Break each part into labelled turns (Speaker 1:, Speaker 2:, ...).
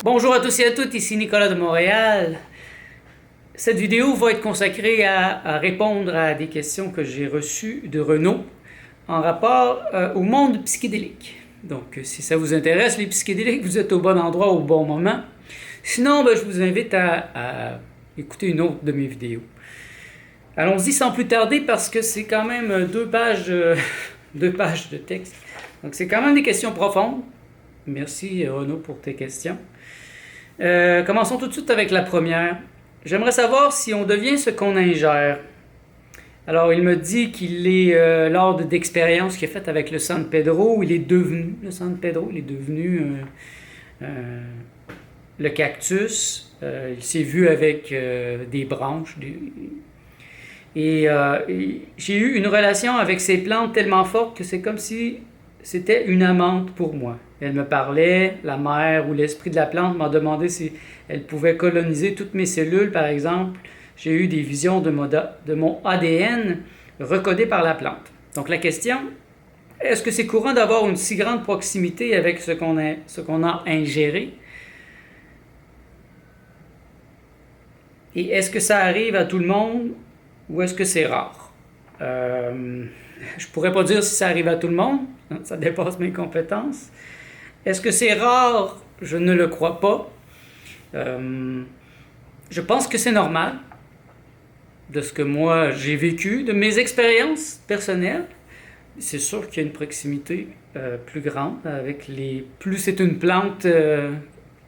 Speaker 1: Bonjour à tous et à toutes, ici Nicolas de Montréal. Cette vidéo va être consacrée à répondre à des questions que j'ai reçues de Renaud en rapport au monde psychédélique. Donc, si ça vous intéresse, les psychédéliques, vous êtes au bon endroit au bon moment. Sinon, je vous invite à écouter une autre de mes vidéos. Allons-y sans plus tarder parce que c'est quand même deux pages de texte. Donc, c'est quand même des questions profondes. Merci Renaud pour tes questions. Commençons tout de suite avec la première. J'aimerais savoir si on devient ce qu'on ingère. Alors, il me dit qu'il est, lors d'expériences qu'il a faites avec le San Pedro, il est devenu, le San Pedro, il est devenu le cactus. Il s'est vu avec des branches. Et j'ai eu une relation avec ces plantes tellement forte que c'est comme si c'était une amante pour moi. Elle me parlait, la mère ou l'esprit de la plante m'a demandé si elle pouvait coloniser toutes mes cellules, par exemple. J'ai eu des visions de mon ADN recodé par la plante. Donc la question, est-ce que c'est courant d'avoir une si grande proximité avec ce qu'on a ingéré? Et est-ce que ça arrive à tout le monde ou est-ce que c'est rare? Je pourrais pas dire si ça arrive à tout le monde, ça dépasse mes compétences. Est-ce que c'est rare? Je ne le crois pas. Je pense que c'est normal, de ce que moi j'ai vécu, de mes expériences personnelles. C'est sûr qu'il y a une proximité plus grande avec les... Plus c'est une plante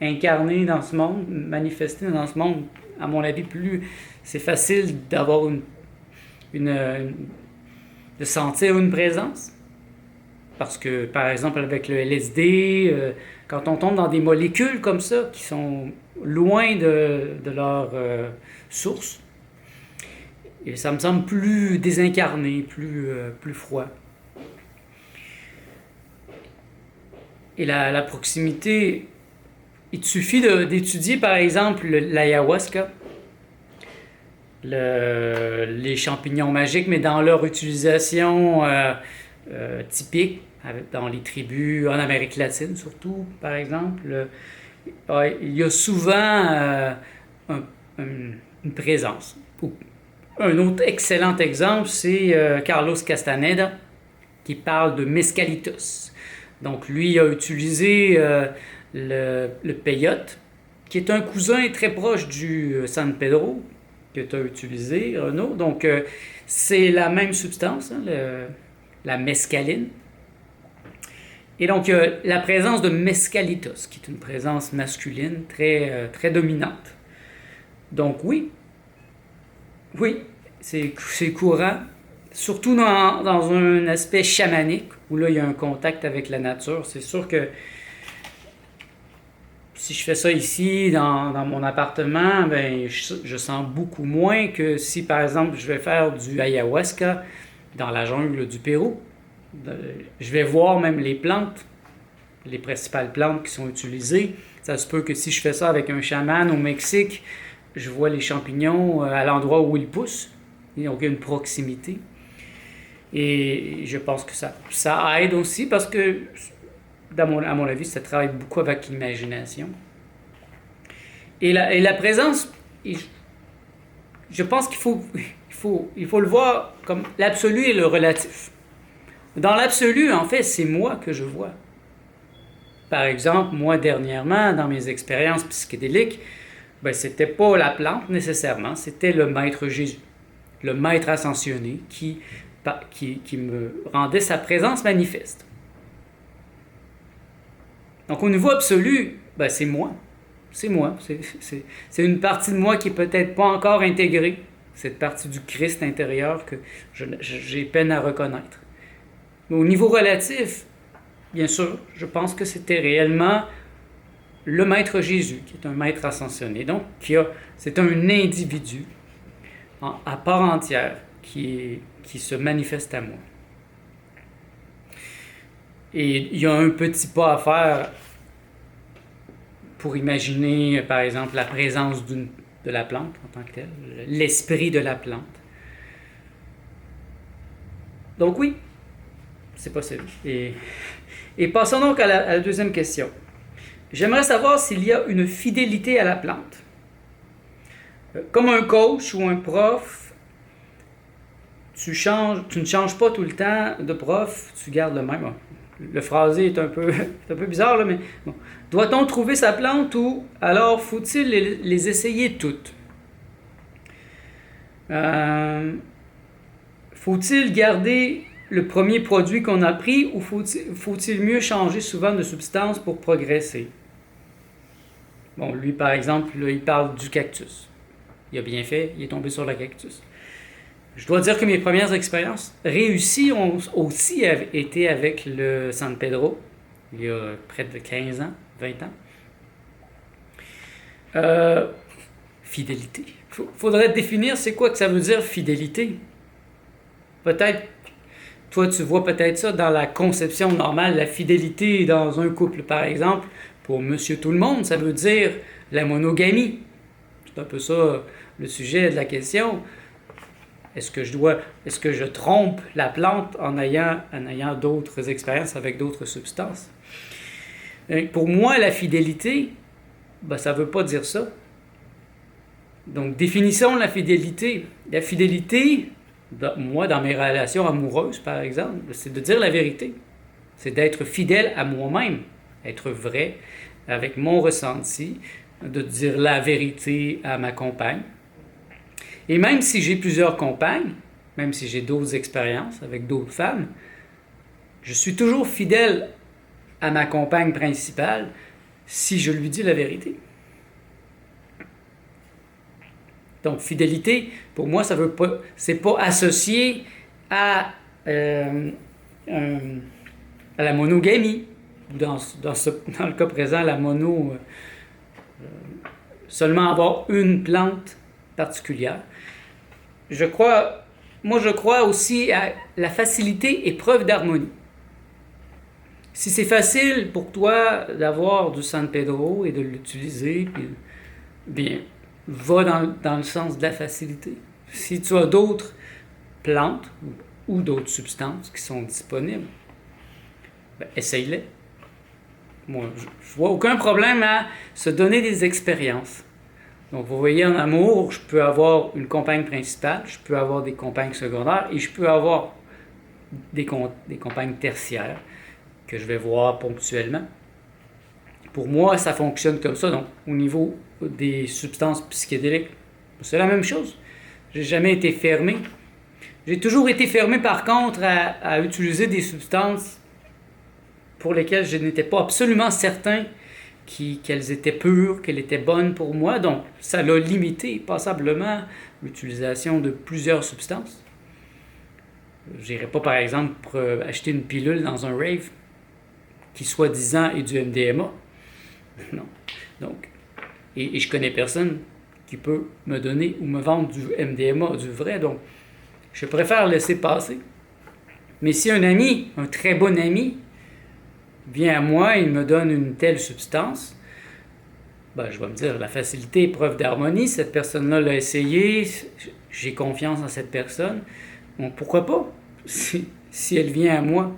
Speaker 1: incarnée dans ce monde, manifestée dans ce monde, à mon avis, plus c'est facile d'avoir de sentir une présence. Parce que, par exemple, avec le LSD, quand on tombe dans des molécules comme ça, qui sont loin de leur source, et ça me semble plus désincarné, plus froid. Et la proximité, il te suffit d'étudier, par exemple, l'ayahuasca, les champignons magiques, mais dans leur utilisation typique, dans les tribus en Amérique latine surtout, par exemple, il y a souvent une présence. Un autre excellent exemple, c'est Carlos Castaneda, qui parle de mescalitos. Donc lui a utilisé le peyote, qui est un cousin très proche du San Pedro, que tu as utilisé, Renaud. Donc c'est la même substance, hein, la mescaline. Et donc, la présence de mescalitos, qui est une présence masculine très dominante. Donc, oui, c'est courant, surtout dans un aspect chamanique, où là, il y a un contact avec la nature. C'est sûr que si je fais ça ici, dans mon appartement, je sens beaucoup moins que si, par exemple, je vais faire du ayahuasca dans la jungle du Pérou. Je vais voir même les plantes, les principales plantes qui sont utilisées. Ça se peut que si je fais ça avec un chaman au Mexique, je vois les champignons à l'endroit où ils poussent. Donc il y a une proximité. Et je pense que ça aide aussi parce que, à mon avis, ça travaille beaucoup avec l'imagination. Et la présence, je pense qu'il faut le voir comme l'absolu et le relatif. Dans l'absolu, en fait, c'est moi que je vois. Par exemple, moi, dernièrement, dans mes expériences psychédéliques, c'était pas la plante nécessairement, c'était le Maître Jésus, le Maître ascensionné qui me rendait sa présence manifeste. Donc, au niveau absolu, c'est moi. C'est moi. C'est une partie de moi qui est peut-être pas encore intégrée, cette partie du Christ intérieur que j'ai peine à reconnaître. Mais au niveau relatif, bien sûr, je pense que c'était réellement le Maître Jésus, qui est un Maître ascensionné. Donc, c'est un individu à part entière qui se manifeste à moi. Et il y a un petit pas à faire pour imaginer, par exemple, la présence de la plante en tant que telle, l'esprit de la plante. Donc oui, c'est possible. Et passons donc à la deuxième question. J'aimerais savoir s'il y a une fidélité à la plante. Comme un coach ou un prof, tu ne changes pas tout le temps de prof, tu gardes le même. Le phrasé est un peu, est un peu bizarre, là, mais bon. Doit-on trouver sa plante ou alors faut-il les essayer toutes? Faut-il garder le premier produit qu'on a pris ou faut-il mieux changer souvent de substance pour progresser? Bon, lui, par exemple, là, il parle du cactus. Il a bien fait, il est tombé sur le cactus. Je dois dire que mes premières expériences réussies ont aussi été avec le San Pedro, il y a près de 15 ans, 20 ans. Fidélité. Faudrait définir c'est quoi que ça veut dire fidélité. Peut-être, toi tu vois peut-être ça dans la conception normale, la fidélité dans un couple par exemple. Pour Monsieur Tout-le-Monde, ça veut dire la monogamie. C'est un peu ça le sujet de la question. Est-ce que je trompe la plante en ayant d'autres expériences avec d'autres substances? Pour moi, la fidélité, ça ne veut pas dire ça. Donc, définissons la fidélité. La fidélité, moi, dans mes relations amoureuses, par exemple, c'est de dire la vérité. C'est d'être fidèle à moi-même, être vrai avec mon ressenti, de dire la vérité à ma compagne. Et même si j'ai plusieurs compagnes, même si j'ai d'autres expériences avec d'autres femmes, je suis toujours fidèle à ma compagne principale si je lui dis la vérité. Donc, fidélité, pour moi, ça veut pas, c'est pas associé à la monogamie. Dans le cas présent, la mono, seulement avoir une plante particulière. Je crois aussi à la facilité et preuve d'harmonie. Si c'est facile pour toi d'avoir du San Pedro et de l'utiliser, bien, va dans le sens de la facilité. Si tu as d'autres plantes ou d'autres substances qui sont disponibles, essaye-les. Moi, je vois aucun problème à se donner des expériences. Donc, vous voyez, en amour, je peux avoir une compagne principale, je peux avoir des compagnes secondaires et je peux avoir des compagnes tertiaires que je vais voir ponctuellement. Pour moi, ça fonctionne comme ça. Donc, au niveau des substances psychédéliques, c'est la même chose. J'ai jamais été fermé. J'ai toujours été fermé, par contre, à utiliser des substances pour lesquelles je n'étais pas absolument certain qu'elles étaient pures, qu'elles étaient bonnes pour moi. Donc, ça l'a limité passablement l'utilisation de plusieurs substances. Je n'irai pas, par exemple, acheter une pilule dans un rave qui, soi-disant, est du MDMA. Non. Donc, et je connais personne qui peut me donner ou me vendre du MDMA, du vrai. Donc, je préfère laisser passer. Mais si un ami, un très bon ami, vient à moi et il me donne une telle substance, je vais me dire, la facilité est preuve d'harmonie, cette personne-là l'a essayé, j'ai confiance en cette personne, donc pourquoi pas, si elle vient à moi.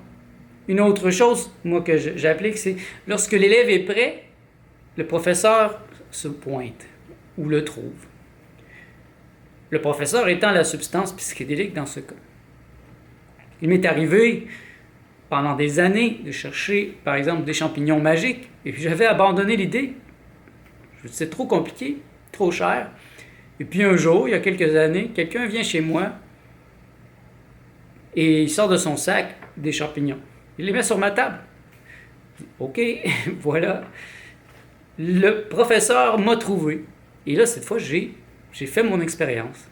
Speaker 1: Une autre chose, moi, que j'applique, c'est lorsque l'élève est prêt, le professeur se pointe ou le trouve. Le professeur étant la substance psychédélique dans ce cas. Il m'est arrivé pendant des années de chercher, par exemple, des champignons magiques, et puis j'avais abandonné l'idée. Je me disais, c'est trop compliqué, trop cher. Et puis un jour, il y a quelques années, quelqu'un vient chez moi et il sort de son sac des champignons. Il les met sur ma table. OK, voilà. Le professeur m'a trouvé. Et là, cette fois, j'ai fait mon expérience.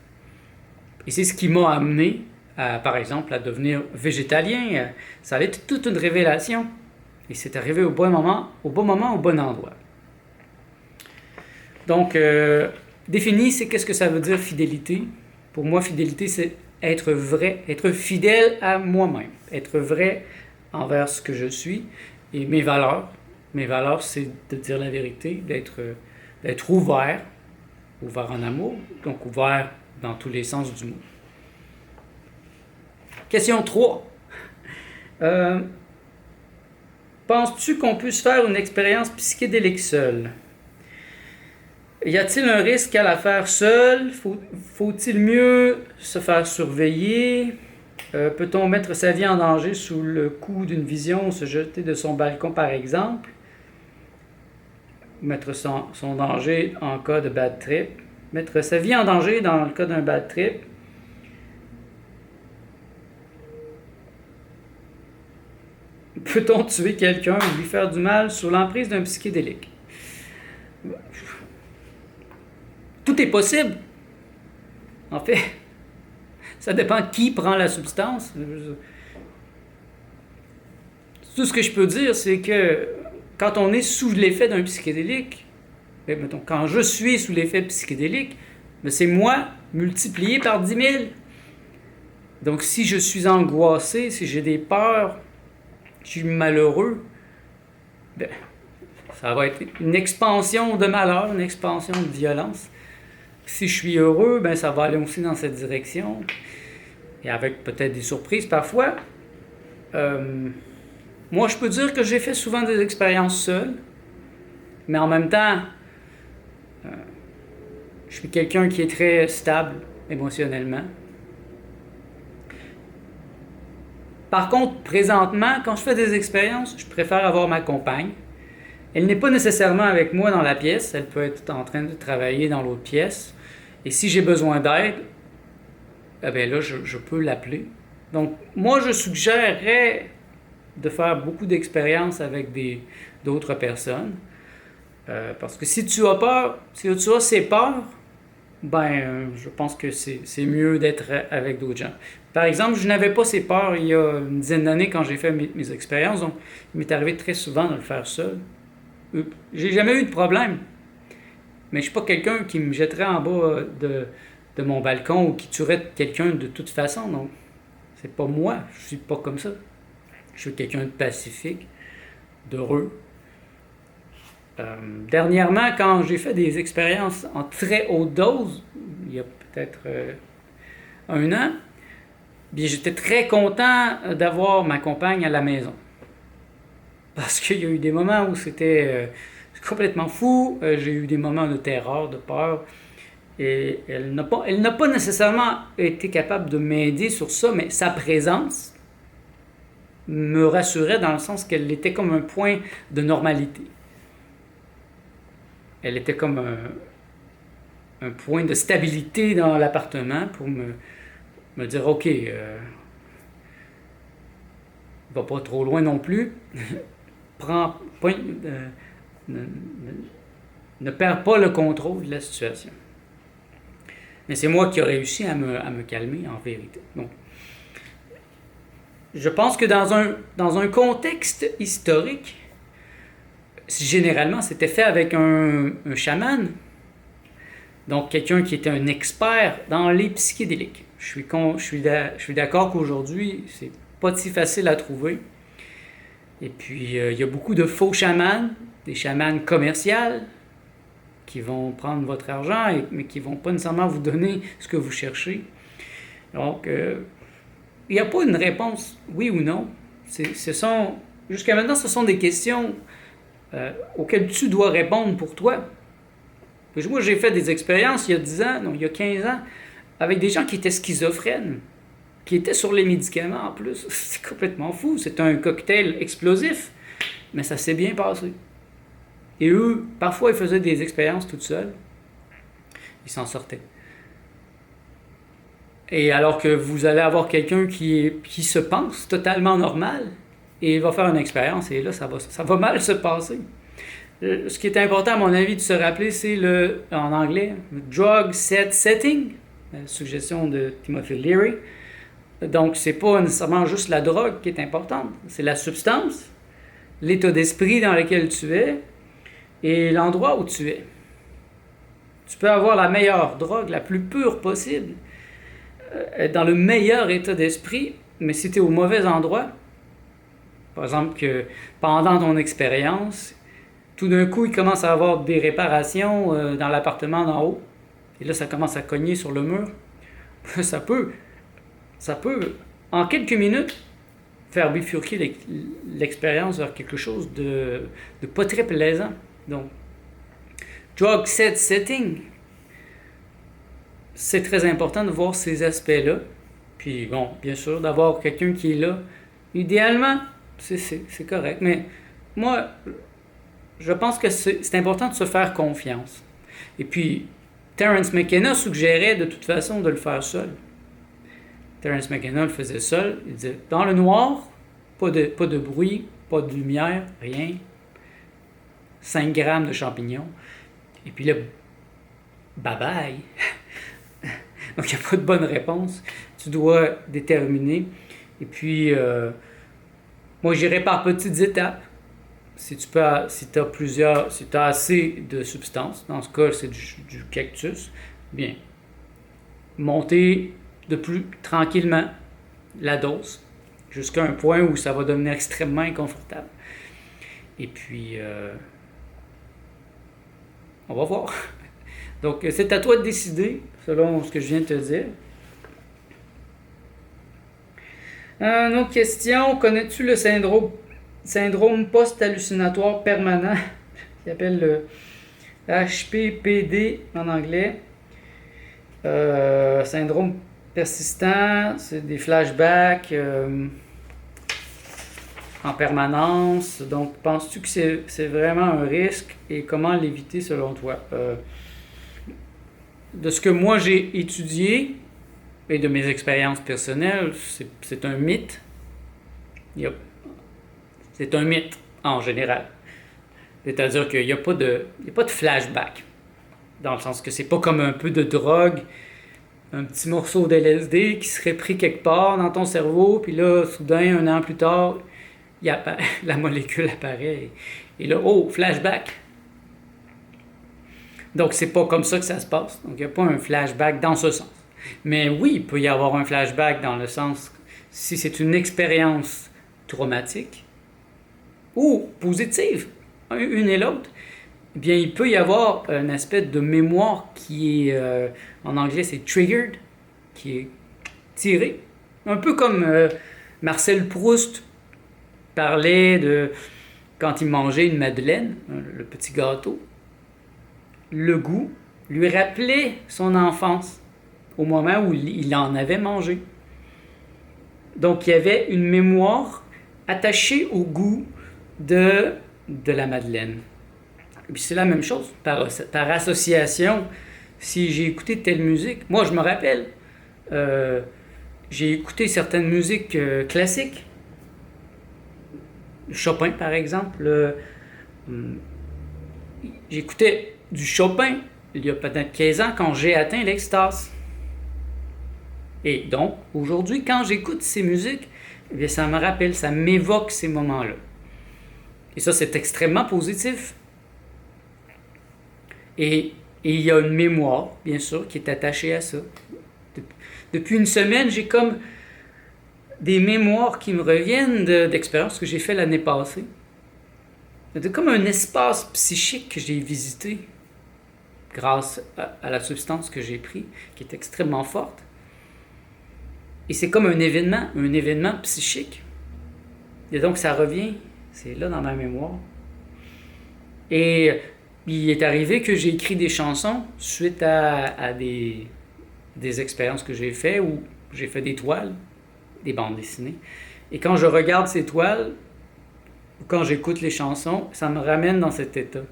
Speaker 1: Et c'est ce qui m'a amené, par exemple, à devenir végétalien. Ça allait être toute une révélation. Et c'est arrivé au bon moment, au bon endroit. Donc, défini, c'est qu'est-ce que ça veut dire fidélité. Pour moi, fidélité, c'est être vrai, être fidèle à moi-même, être vrai envers ce que je suis et mes valeurs. Mes valeurs, c'est de dire la vérité, d'être ouvert en amour, donc ouvert dans tous les sens du mot. Question 3. Penses-tu qu'on puisse faire une expérience psychédélique seul? Y a-t-il un risque à la faire seul? Faut-il mieux se faire surveiller? Peut-on mettre sa vie en danger sous le coup d'une vision ou se jeter de son balcon, par exemple? Mettre son danger en cas de bad trip. Mettre sa vie en danger dans le cas d'un bad trip. Peut-on tuer quelqu'un ou lui faire du mal sous l'emprise d'un psychédélique? Tout est possible. En fait, ça dépend qui prend la substance. Tout ce que je peux dire, c'est que quand on est sous l'effet d'un psychédélique, mettons, quand je suis sous l'effet psychédélique, c'est moi multiplié par 10 000. Donc si je suis angoissé, si j'ai des peurs, je suis malheureux, ça va être une expansion de malheur, une expansion de violence. Si je suis heureux, ça va aller aussi dans cette direction. Et avec peut-être des surprises parfois. Moi, je peux dire que j'ai fait souvent des expériences seul. Mais en même temps, je suis quelqu'un qui est très stable émotionnellement. Par contre, présentement, quand je fais des expériences, je préfère avoir ma compagne. Elle n'est pas nécessairement avec moi dans la pièce, elle peut être en train de travailler dans l'autre pièce. Et si j'ai besoin d'aide, là, je peux l'appeler. Donc, moi, je suggérerais de faire beaucoup d'expériences avec d'autres personnes. Parce que si tu as peur, si tu as ces peurs, je pense que c'est mieux d'être avec d'autres gens. Par exemple, je n'avais pas ces peurs il y a une dizaine d'années quand j'ai fait mes expériences, donc il m'est arrivé très souvent de le faire seul. J'ai jamais eu de problème, mais je suis pas quelqu'un qui me jetterait en bas de mon balcon ou qui tuerait quelqu'un de toute façon, donc c'est pas moi, je suis pas comme ça. Je suis quelqu'un de pacifique, d'heureux. Dernièrement, quand j'ai fait des expériences en très haute dose, il y a peut-être un an, j'étais très content d'avoir ma compagne à la maison. Parce qu'il y a eu des moments où c'était complètement fou, j'ai eu des moments de terreur, de peur, et elle n'a pas nécessairement été capable de m'aider sur ça, mais sa présence me rassurait dans le sens qu'elle était comme un point de normalité. Elle était comme un point de stabilité dans l'appartement pour me dire, OK, va pas trop loin non plus. Ne perds pas le contrôle de la situation. Mais c'est moi qui ai réussi à me calmer, en vérité. Donc, je pense que dans un contexte historique, généralement, c'était fait avec un chaman. Donc, quelqu'un qui était un expert dans les psychédéliques. Je suis d'accord qu'aujourd'hui, c'est pas si facile à trouver. Et puis, il y a beaucoup de faux chamans, des chamans commerciaux, qui vont prendre votre argent, mais qui ne vont pas nécessairement vous donner ce que vous cherchez. Donc, il n'y a pas une réponse oui ou non. Jusqu'à maintenant, ce sont des questions auxquelles tu dois répondre pour toi. Moi, j'ai fait des expériences il y a 10 ans, non, il y a 15 ans, avec des gens qui étaient schizophrènes, qui étaient sur les médicaments en plus. C'est complètement fou. C'est un cocktail explosif, mais ça s'est bien passé. Et eux, parfois, ils faisaient des expériences toutes seuls. Ils s'en sortaient. Et alors que vous allez avoir quelqu'un qui se pense totalement normal, et il va faire une expérience, et là, ça va mal se passer. Ce qui est important, à mon avis, de se rappeler, c'est en anglais, le drug set setting, la suggestion de Timothy Leary. Donc, c'est pas nécessairement juste la drogue qui est importante, c'est la substance, l'état d'esprit dans lequel tu es et l'endroit où tu es. Tu peux avoir la meilleure drogue, la plus pure possible, être dans le meilleur état d'esprit, mais si tu es au mauvais endroit, par exemple que pendant ton expérience, tout d'un coup, il commence à avoir des réparations dans l'appartement d'en haut, et là, ça commence à cogner sur le mur, ça peut, en quelques minutes, faire bifurquer l'expérience vers quelque chose de pas très plaisant. Donc, drug set setting, c'est très important de voir ces aspects-là. Puis bon, bien sûr, d'avoir quelqu'un qui est là. Idéalement, c'est correct. Mais moi, je pense que c'est important de se faire confiance. Et puis, Terence McKenna suggérait de toute façon de le faire seul. Terence McKenna le faisait seul. Il disait, dans le noir, pas de bruit, pas de lumière, rien. 5 grammes de champignons. Et puis là, bye-bye. Donc, il n'y a pas de bonne réponse. Tu dois déterminer. Et puis, moi, j'irai par petites étapes. Si tu as assez de substances, dans ce cas, c'est du cactus, bien, monter de plus tranquillement la dose jusqu'à un point où ça va devenir extrêmement inconfortable. Et puis, on va voir. Donc, c'est à toi de décider, selon ce que je viens de te dire. Une autre question. Connais-tu le syndrome post-hallucinatoire permanent, qui s'appelle le HPPD en anglais? Syndrome persistant, c'est des flashbacks en permanence. Donc, penses-tu que c'est vraiment un risque et comment l'éviter selon toi? De ce que moi j'ai étudié et de mes expériences personnelles, c'est un mythe. C'est un mythe en général. C'est-à-dire qu'il n'y a pas de flashback. Dans le sens que c'est pas comme un peu de drogue, un petit morceau d'LSD qui serait pris quelque part dans ton cerveau, puis là, soudain, 1 an plus tard, la molécule apparaît. Et là, oh, flashback. Donc, c'est pas comme ça que ça se passe. Donc, il n'y a pas un flashback dans ce sens. Mais oui, il peut y avoir un flashback dans le sens, si c'est une expérience traumatique ou positive, une et l'autre, eh bien, il peut y avoir un aspect de mémoire qui est, en anglais, c'est triggered, qui est tiré. Un peu comme Marcel Proust parlait de quand il mangeait une madeleine, le petit gâteau. Le goût lui rappelait son enfance au moment où il en avait mangé. Donc, il y avait une mémoire attachée au goût de la madeleine. Et puis, c'est la même chose, par association. Si j'ai écouté telle musique, moi, je me rappelle, j'ai écouté certaines musiques classiques. Chopin, par exemple. J'écoutais du Chopin il y a peut-être 15 ans quand j'ai atteint l'extase. Et donc, aujourd'hui, quand j'écoute ces musiques, eh bien, ça me rappelle, ça m'évoque ces moments-là. Et ça, c'est extrêmement positif. Et il y a une mémoire, bien sûr, qui est attachée à ça. Depuis une semaine, j'ai comme des mémoires qui me reviennent d'expériences que j'ai fait l'année passée. C'est comme un espace psychique que j'ai visité grâce à la substance que j'ai prise, qui est extrêmement forte. Et c'est comme un événement psychique. Et donc ça revient, c'est là dans ma mémoire. Et il est arrivé que j'ai écrit des chansons suite à des expériences que j'ai faites, où j'ai fait des toiles, des bandes dessinées. Et quand je regarde ces toiles, ou quand j'écoute les chansons, ça me ramène dans cet état.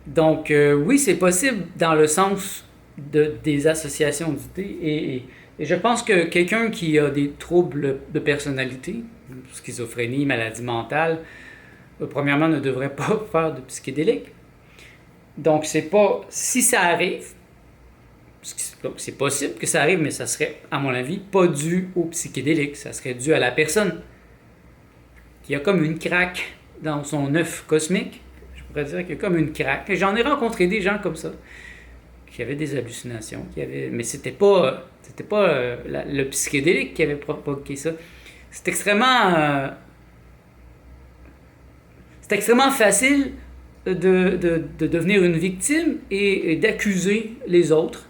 Speaker 1: Donc oui, c'est possible dans le sens des associations d'idées. Et je pense que quelqu'un qui a des troubles de personnalité, schizophrénie, maladie mentale, premièrement, ne devrait pas faire de psychédélique. Donc, c'est pas... Si ça arrive, c'est possible que ça arrive, mais ça serait, à mon avis, pas dû au psychédélique. Ça serait dû à la personne qui a comme une craque dans son œuf cosmique. Je pourrais dire qu'il y a comme une craque. Et j'en ai rencontré des gens comme ça, qui avaient des hallucinations, mais c'était pas le psychédélique qui avait provoqué ça. C'est extrêmement facile de devenir une victime et d'accuser les autres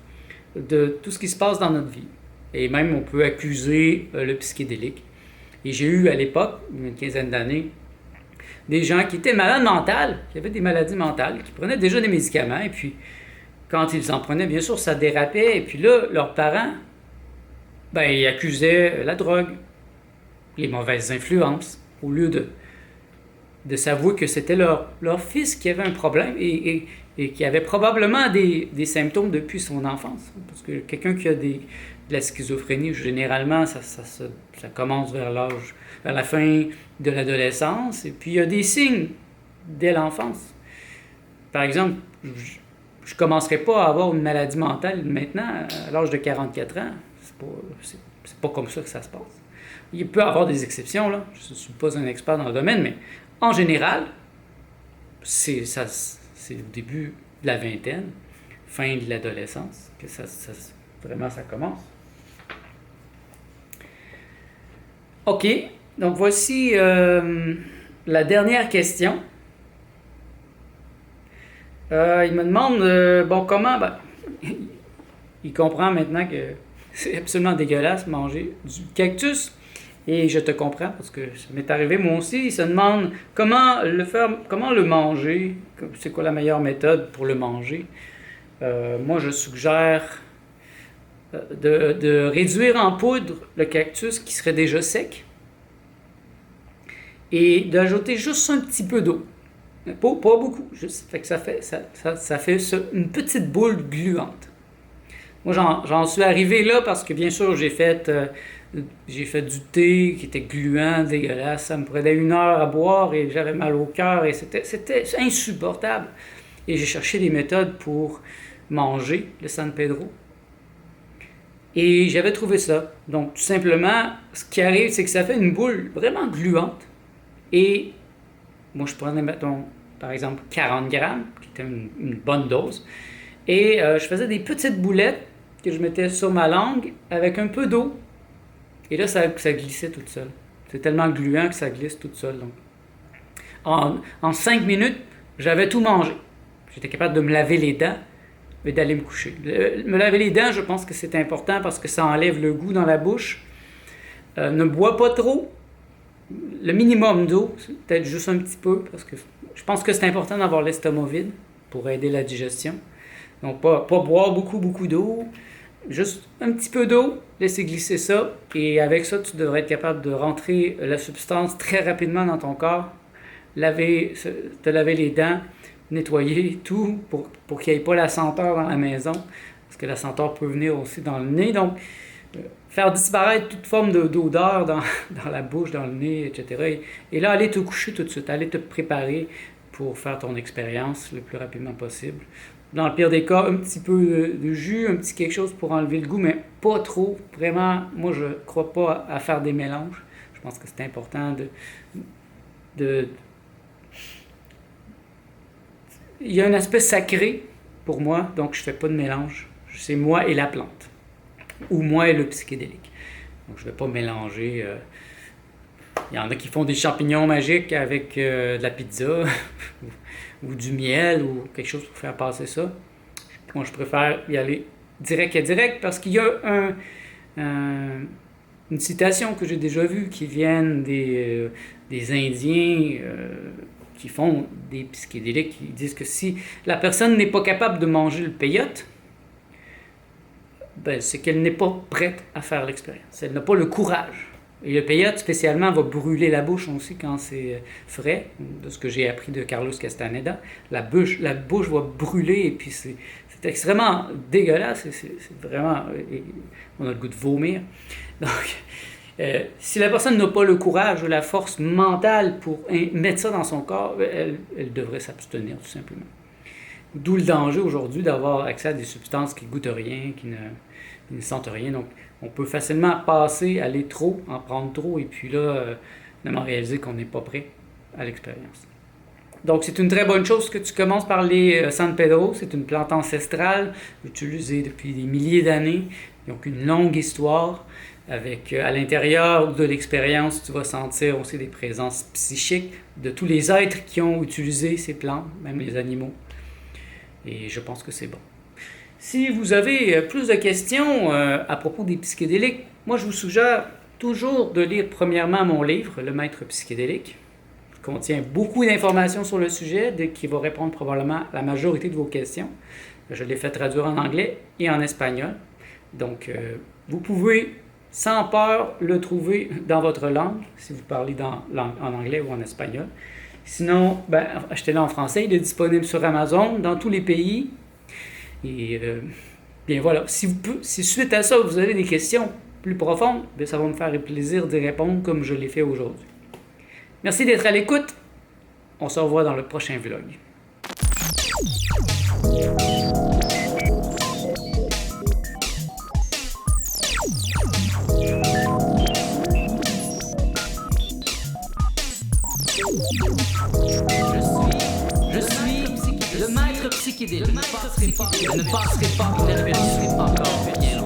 Speaker 1: de tout ce qui se passe dans notre vie. Et même, on peut accuser le psychédélique. Et j'ai eu à l'époque, une quinzaine d'années, des gens qui étaient malades mentales, qui avaient des maladies mentales, qui prenaient déjà des médicaments, et puis quand ils en prenaient, bien sûr, ça dérapait, et puis là, leurs parents, ben, ils accusaient la drogue, les mauvaises influences, au lieu de s'avouer que c'était leur fils qui avait un problème et qui avait probablement des symptômes depuis son enfance. Parce que quelqu'un qui a de la schizophrénie, généralement, ça commence vers la fin de l'adolescence, et puis il y a des signes dès l'enfance. Par exemple, je ne commencerai pas à avoir une maladie mentale maintenant, à l'âge de 44 ans. C'est pas comme ça que ça se passe. Il peut y avoir des exceptions, là. Je ne suis pas un expert dans le domaine, mais en général, c'est au début de la vingtaine, fin de l'adolescence, que vraiment ça commence. OK, donc voici la dernière question. Il me demande, bon, comment... Ben, il comprend maintenant que c'est absolument dégueulasse manger du cactus. Et je te comprends parce que ça m'est arrivé moi aussi. Il se demande comment le manger, c'est quoi la meilleure méthode pour le manger. Moi, je suggère de réduire en poudre le cactus qui serait déjà sec et d'ajouter juste un petit peu d'eau. Pas beaucoup, juste. Fait que ça fait une petite boule gluante. Moi, j'en suis arrivé là parce que, bien sûr, j'ai fait du thé qui était gluant, dégueulasse. Ça me prenait 1 heure à boire et j'avais mal au cœur et c'était insupportable. Et j'ai cherché des méthodes pour manger le San Pedro. Et j'avais trouvé ça. Donc, tout simplement, ce qui arrive, c'est que ça fait une boule vraiment gluante. Et moi, je prenais, mettons, par exemple, 40 grammes, qui était une bonne dose. Et je faisais des petites boulettes que je mettais sur ma langue avec un peu d'eau. Et là, ça glissait toute seule. C'est tellement gluant que ça glisse toute seule. Donc. En 5 minutes, j'avais tout mangé. J'étais capable de me laver les dents et d'aller me coucher. Me laver les dents, je pense que c'est important parce que ça enlève le goût dans la bouche. Ne bois pas trop. Le minimum d'eau, peut-être juste un petit peu, parce que je pense que c'est important d'avoir l'estomac vide pour aider la digestion. Donc, pas boire beaucoup d'eau, juste un petit peu d'eau, laisser glisser ça, et avec ça, tu devrais être capable de rentrer la substance très rapidement dans ton corps, te laver les dents, nettoyer tout pour qu'il n'y ait pas la senteur dans la maison, parce que la senteur peut venir aussi dans le nez. Donc, faire disparaître toute forme d'odeur dans la bouche, dans le nez, etc. Et là, aller te coucher tout de suite, aller te préparer pour faire ton expérience le plus rapidement possible. Dans le pire des cas, un petit peu de jus, un petit quelque chose pour enlever le goût, mais pas trop. Vraiment, moi, je ne crois pas à faire des mélanges. Je pense que c'est important Il y a un aspect sacré pour moi, donc je ne fais pas de mélange. C'est moi et la plante. Ou moi et le psychédélique. Donc je ne vais pas mélanger. Il y en a qui font des champignons magiques avec de la pizza ou du miel ou quelque chose pour faire passer ça. Moi, je préfère y aller direct à direct parce qu'il y a une citation que j'ai déjà vue qui vient des Indiens qui font des psychédéliques qui disent que si la personne n'est pas capable de manger le peyote, ben, c'est qu'elle n'est pas prête à faire l'expérience. Elle n'a pas le courage. Et le peyote, spécialement, va brûler la bouche aussi quand c'est frais, de ce que j'ai appris de Carlos Castaneda. La bouche va brûler et puis c'est extrêmement dégueulasse. C'est vraiment... on a le goût de vomir. Donc, si la personne n'a pas le courage ou la force mentale pour mettre ça dans son corps, elle devrait s'abstenir, tout simplement. D'où le danger aujourd'hui d'avoir accès à des substances qui ne goûtent rien, qui ne sentent rien. Donc, on peut facilement passer, aller trop, en prendre trop, et puis là, finalement réaliser qu'on n'est pas prêt à l'expérience. Donc, c'est une très bonne chose que tu commences par les San Pedro. C'est une plante ancestrale, utilisée depuis des milliers d'années. Donc, une longue histoire. Avec, à l'intérieur de l'expérience, tu vas sentir aussi des présences psychiques de tous les êtres qui ont utilisé ces plantes, même les animaux. Et je pense que c'est bon. Si vous avez plus de questions à propos des psychédéliques, moi je vous suggère toujours de lire premièrement mon livre, Le Maître psychédélique, qui contient beaucoup d'informations sur le sujet, qui va répondre probablement à la majorité de vos questions. Je l'ai fait traduire en anglais et en espagnol. Donc, vous pouvez sans peur le trouver dans votre langue, si vous parlez en anglais ou en espagnol. Sinon, achetez-le en français. Il est disponible sur Amazon dans tous les pays. Et bien voilà, si suite à ça, vous avez des questions plus profondes, bien, ça va me faire plaisir d'y répondre comme je l'ai fait aujourd'hui. Merci d'être à l'écoute. On se revoit dans le prochain vlog. Je suis le maître psychédélique. Je ne passerai pas, je ne réfléchirai pas encore.